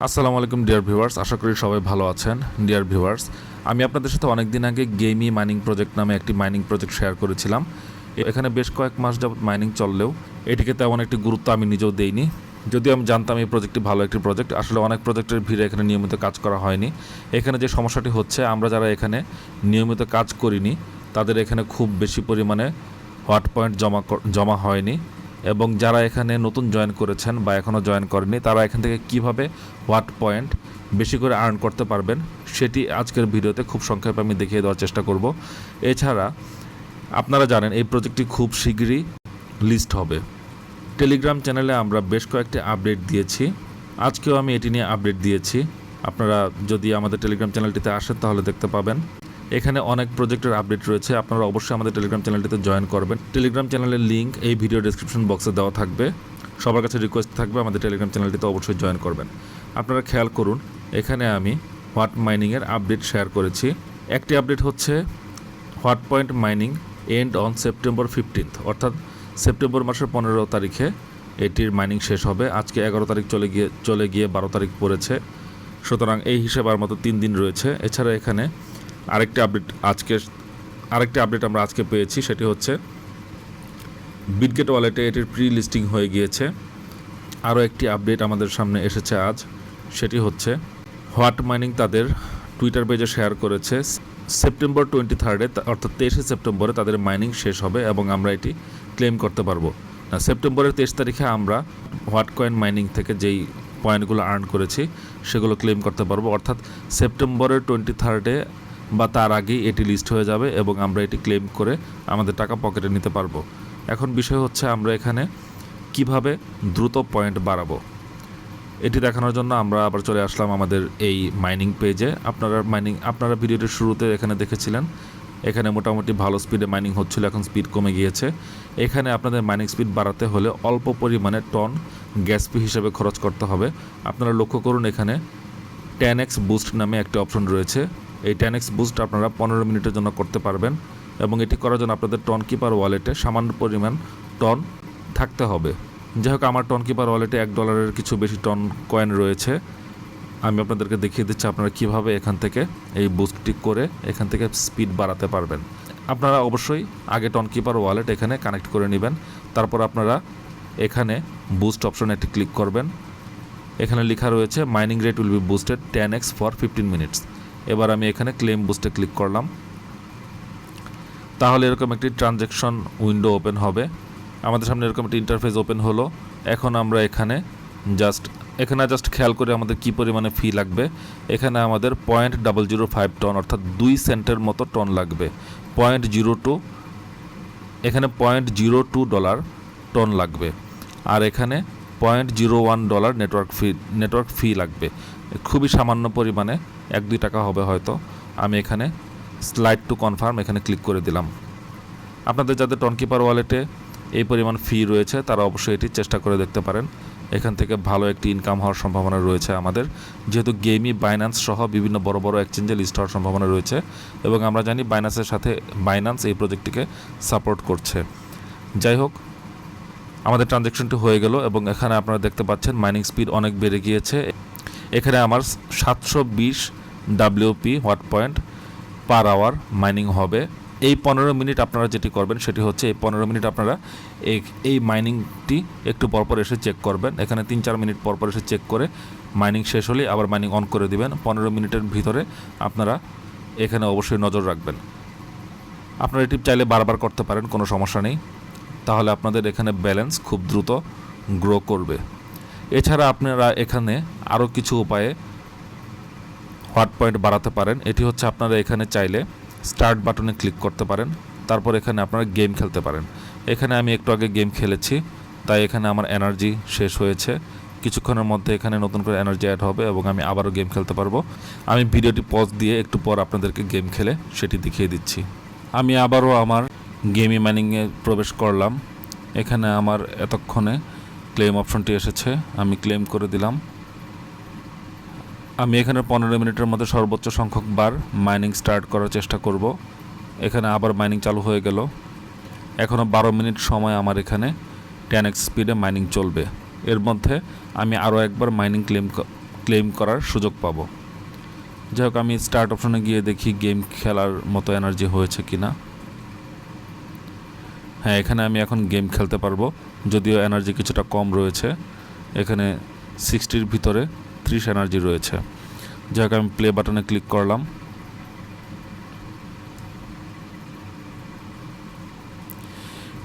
আসসালামু আলাইকুম dear viewers, আশা করি সবাই ভালো আছেন। ডিয়ার ভিউয়ার্স, আমি আপনাদের সাথে অনেক দিন আগে গেমি মাইনিং প্রজেক্ট নামে একটি মাইনিং প্রজেক্ট শেয়ার করেছিলাম। এখানে বেশ কয়েক মাস যাবত মাইনিং চললেও এটিকে তেমন একটি গুরুত্ব আমি নিজেও দেইনি, যদিও আমি জানতাম এই প্রজেক্টটি ভালো একটি প্রজেক্ট। আসলে অনেক প্রজেক্টের ভিড়ে এখানে নিয়মিত কাজ করা হয়নি। এখানে যে সমস্যাটি হচ্ছে, আমরা যারা এখানে নিয়মিত কাজ করিনি তাদের এখানে খুব বেশি পরিমাণে হট পয়েন্ট জমা হয়নি, এবং যারা এখানে নতুন জয়েন করেছেন বা এখনও জয়েন করেনি তারা এখান থেকে কিভাবে হোয়াট পয়েন্ট বেশি করে আর্ন করতে পারবেন সেটি আজকের ভিডিওতে খুব সংক্ষেপে আমি দেখিয়ে দেওয়ার চেষ্টা করব। এছাড়া আপনারা জানেন এই প্রজেক্টটি খুব শীঘ্রই লিস্ট হবে। টেলিগ্রাম চ্যানেলে আমরা বেশ কয়েকটি আপডেট দিয়েছি, আজকেও আমি এটি নিয়ে আপডেট দিয়েছি। আপনারা যদি আমাদের টেলিগ্রাম চ্যানেলটিতে আসেন তাহলে দেখতে পাবেন এখানে অনেক প্রজেক্টের আপডেট রয়েছে। আপনারা অবশ্যই আমাদের টেলিগ্রাম চ্যানেলটিতে জয়েন করবেন। টেলিগ্রাম চ্যানেলের লিঙ্ক এই ভিডিও ডেসক্রিপশন বক্সে দেওয়া থাকবে। সবার কাছে রিকোয়েস্ট থাকবে আমাদের টেলিগ্রাম চ্যানেলটিতে অবশ্যই জয়েন করবেন। আপনারা খেয়াল করুন, এখানে আমি হোয়াট মাইনিংয়ের আপডেট শেয়ার করেছি। একটি আপডেট হচ্ছে what point mining end on September 15, অর্থাৎ সেপ্টেম্বর মাসের 15 তারিখে এটির মাইনিং শেষ হবে। আজকে 11 তারিখ চলে গিয়ে 12 তারিখ পড়েছে, সুতরাং এই হিসেবে আর মতো 3 দিন রয়েছে। এছাড়া এখানে আরেকটি আপডেট আমরা আজকে পেয়েছি, সেটি হচ্ছে বিটগেট ওয়ালেটে এটির প্রি লিস্টিং হয়ে গিয়েছে। আরও একটি আপডেট আমাদের সামনে এসেছে আজ, সেটি হচ্ছে হোয়াট মাইনিং তাদের টুইটার পেজে শেয়ার করেছে সেপ্টেম্বর 23, অর্থাৎ 23শে সেপ্টেম্বরে তাদের মাইনিং শেষ হবে এবং আমরা এটি ক্লেম করতে পারবো। সেপ্টেম্বরের 23 তারিখে আমরা হোয়াট কয়েন মাইনিং থেকে যেই পয়েন্টগুলো আর্ন করেছি সেগুলো ক্লেম করতে পারবো, অর্থাৎ সেপ্টেম্বরের 23 বা তার আগেই এটি লিস্ট হয়ে যাবে এবং আমরা এটি ক্লেম করে আমাদের টাকা পকেটে নিতে পারবো। এখন বিষয় হচ্ছে আমরা এখানে কিভাবে দ্রুত পয়েন্ট বাড়াবো, এটি দেখানোর জন্য আমরা আবার চলে আসলাম আমাদের এই মাইনিং পেজে। আপনারা ভিডিওটির শুরুতে এখানে দেখেছিলেন, এখানে মোটামুটি ভালো স্পিডে মাইনিং হচ্ছিল, এখন স্পিড কমে গিয়েছে। এখানে আপনাদের মাইনিং স্পিড বাড়াতে হলে অল্প পরিমাণে টন গ্যাস ফি হিসেবে খরচ করতে হবে। আপনারা লক্ষ্য করুন, এখানে 10x বুস্ট নামে একটি অপশন রয়েছে। এই 10x বুস্ট আপনারা 15 মিনিটের জন্য করতে পারবেন, এবং এটি করার জন্য আপনাদের টন কিপার ওয়ালেটে সামান্য পরিমাণ টন থাকতে হবে। যাই হোক, আমার টন কিপার ওয়ালেটে $1 কিছু বেশি টন কয়েন রয়েছে। আমি আপনাদেরকে দেখিয়ে দিচ্ছি আপনারা কিভাবে এখান থেকে এই বুস্টটি করে এখান থেকে স্পিড বাড়াতে পারবেন। আপনারা অবশ্যই আগে টন কিপার ওয়ালেট এখানে কানেক্ট করে নেবেন, তারপর আপনারা এখানে বুস্ট অপশনে একটি ক্লিক করবেন। এখানে লেখা রয়েছে mining rate will be boosted 10x for 15 minutes. এবার আমি এখানে ক্লেম বুস্টে ক্লিক করলাম, তাহলে এরকম একটি ট্রানজ্যাকশন উইন্ডো ওপেন হবে। আমাদের সামনে এরকম একটি ইন্টারফেস ওপেন হলো। এখন আমরা এখানে জাস্ট খেয়াল করে আমাদের কি পরিমাণে ফি লাগবে। এখানে আমাদের 0.005 টন, অর্থাৎ 2 সেন্টের মতো টন লাগবে। 0.02, এখানে $0.02 টন লাগবে, আর এখানে $0.01 নেটওয়ার্ক ফি লাগবে। খুবই সামান্য পরিমাণে, 1-2 টাকা হবে হয়তো। আমি এখানে স্লাইড টু কনফার্ম এখানে ক্লিক করে দিলাম। আপনাদের যাদের টন কিপার ওয়ালেটে এই পরিমাণ ফি রয়েছে তারা অবশ্যই এটি চেষ্টা করে দেখতে পারেন। এখান থেকে ভালো একটি ইনকাম হওয়ার সম্ভাবনা রয়েছে আমাদের, যেহেতু গেমি, বাইন্যান্স সহ বিভিন্ন বড় বড় এক্সচেঞ্জে লিস্ট হওয়ার সম্ভাবনা রয়েছে, এবং আমরা জানি বাইন্যান্সের সাথে বাইন্যান্স এই প্রজেক্টটিকে সাপোর্ট করছে। যাই হোক, আমাদের ট্রানজ্যাকশনটি হয়ে গেল এবং এখানে আপনারা দেখতে পাচ্ছেন মাইনিং স্পিড অনেক বেড়ে গিয়েছে। এখানে আমার 720 WP what point per hour mining হবে। এই 15 মিনিট আপনারা যেটি করবেন সেটি হচ্ছে, এই 15 মিনিট আপনারা এই মাইনিংটি একটু পরপর এসে চেক করবেন। এখানে 3-4 মিনিট পরপর এসে চেক করে মাইনিং শেষ হলেই আবার মাইনিং অন করে দিবেন। 15 মিনিটের ভিতরে আপনারা এখানে অবশ্যই নজর রাখবেন। আপনারা এটি চাইলে বারবার করতে পারেন, কোনো সমস্যা নেই, তাহলে আপনাদের এখানে ব্যালেন্স খুব দ্রুত গ্রো করবে। এছাড়া আপনারা এখানে আরও কিছু উপায়ে হোয়াট পয়েন্ট বাড়াতে পারেন। এটি হচ্ছে, আপনারা এখানে চাইলে স্টার্ট বাটনে ক্লিক করতে পারেন, তারপর এখানে আপনারা গেম খেলতে পারেন। এখানে আমি একটু আগে গেম খেলেছি, তাই এখানে আমার এনার্জি শেষ হয়েছে। কিছুক্ষণের মধ্যে এখানে নতুন করে এনার্জি অ্যাড হবে এবং আমি আবারও গেম খেলতে পারবো। আমি ভিডিওটি পজ দিয়ে একটু পর আপনাদেরকে গেম খেলে সেটি দেখিয়ে দিচ্ছি। আমি আবারও আমার গেমি মাইনিংয়ে প্রবেশ করলাম। এখানে আমার এতক্ষণে ক্লেম অপশনটি এসেছে, আমি ক্লেম করে দিলাম। আমি এখানে 15 মিনিটের মধ্যে সর্বোচ্চ সংখ্যক বার মাইনিং স্টার্ট করার চেষ্টা করব। এখানে আবার মাইনিং চালু হয়ে গেল। এখনও 12 মিনিট সময় আমার এখানে 10x স্পিডে মাইনিং চলবে। এর মধ্যে আমি আরও একবার মাইনিং ক্লেম করার সুযোগ পাবো। যাই হোক, আমি স্টার্ট অপশনে গিয়ে দেখি গেম খেলার মতো এনার্জি হয়েছে কিনা। হ্যাঁ, এখানে আমি এখন গেম খেলতে পারবো, যদিও এনার্জি কিছুটা কম রয়েছে। এখানে 60-র ভিতরে 30 এনার্জি রয়েছে। যাই হোক, আমি প্লে বাটনে ক্লিক করলাম।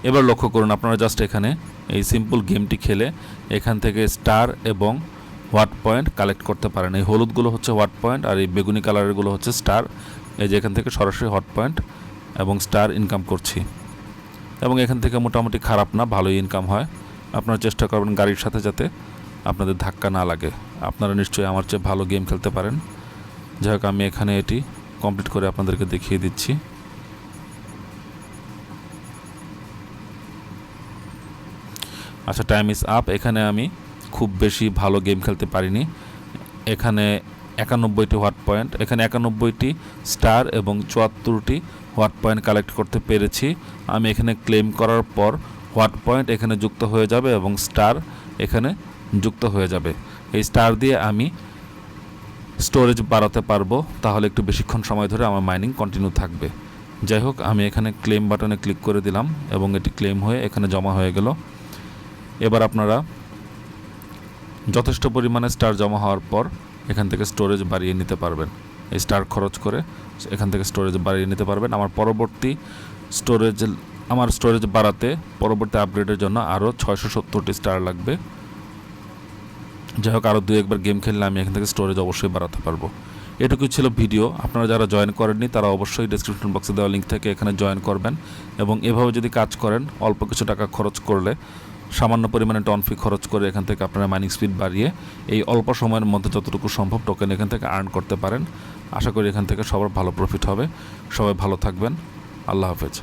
এবার লক্ষ্য করুন, আপনারা জাস্ট এখানে এই সিম্পল গেমটি খেলে এখান থেকে স্টার এবং হোয়াট পয়েন্ট কালেক্ট করতে পারেন। এই হলুদগুলো হচ্ছে হোয়াট পয়েন্ট আর এই বেগুনি কালারেরগুলো হচ্ছে স্টার। এই যে এখান থেকে সরাসরি হোয়াট পয়েন্ট এবং স্টার ইনকাম করছি, এবং এখান থেকে মোটামুটি খারাপ না, ভালোই ইনকাম হয়। আপনারা চেষ্টা করবেন গাড়ির সাথে যাতে আপনাদের ধাক্কা না লাগে। আপনারা নিশ্চয়ই আমার চেয়ে ভালো গেম খেলতে পারেন। যাই হোক, আমি এখানে এটি কমপ্লিট করে আপনাদেরকে দেখিয়ে দিচ্ছি। আচ্ছা, টাইম ইজ আপ। এখানে আমি খুব বেশি ভালো গেম খেলতে পারিনি। এখানে 91টি হোয়াট পয়েন্ট, এখানে 91টি স্টার এবং 74টি হোয়াট পয়েন্ট কালেক্ট করতে পেরেছি। আমি এখানে ক্লেম করার পর হোয়াট পয়েন্ট এখানে যুক্ত হয়ে যাবে এবং স্টার এখানে যুক্ত হয়ে যাবে। এই স্টার দিয়ে আমি স্টোরেজ বাড়াতে পারবো, তাহলে একটু বেশিক্ষণ সময় ধরে আমার মাইনিং কন্টিনিউ থাকবে। যাই হোক, আমি এখানে ক্লেম বাটনে ক্লিক করে দিলাম এবং এটি ক্লেম হয়ে এখানে জমা হয়ে গেল। এবার আপনারা যথেষ্ট পরিমাণে স্টার জমা হওয়ার পর এখান থেকে স্টোরেজ বাড়িয়ে নিতে পারবেন। এই স্টার খরচ করে এখান থেকে স্টোরেজ বাড়িয়ে নিতে পারবেন। আমার স্টোরেজ বাড়াতে পরবর্তী আপগ্রেডের জন্য আরও 670টি স্টার লাগবে। যাই হোক, আরও 2-1বার গেম খেললে আমি এখান থেকে স্টোরেজ অবশ্যই বাড়াতে পারবো। এটুকুই ছিল ভিডিও। আপনারা যারা জয়েন করেননি তারা অবশ্যই ডেসক্রিপশন বক্সে দেওয়া লিঙ্ক থেকে এখানে জয়েন করবেন, এবং এভাবে যদি কাজ করেন অল্প কিছু টাকা খরচ করলে, সামান্য পরিমাণে টন ফি খরচ করে এখান থেকে আপনারা মাইনিং স্পিড বাড়িয়ে এই অল্প সময়ের মধ্যে যতটুকু সম্ভব টোকেন এখান থেকে আর্ন করতে পারেন। আশা করি এখান থেকে সবার ভালো প্রফিট হবে। সবাই ভালো থাকবেন। আল্লাহ হাফেজ।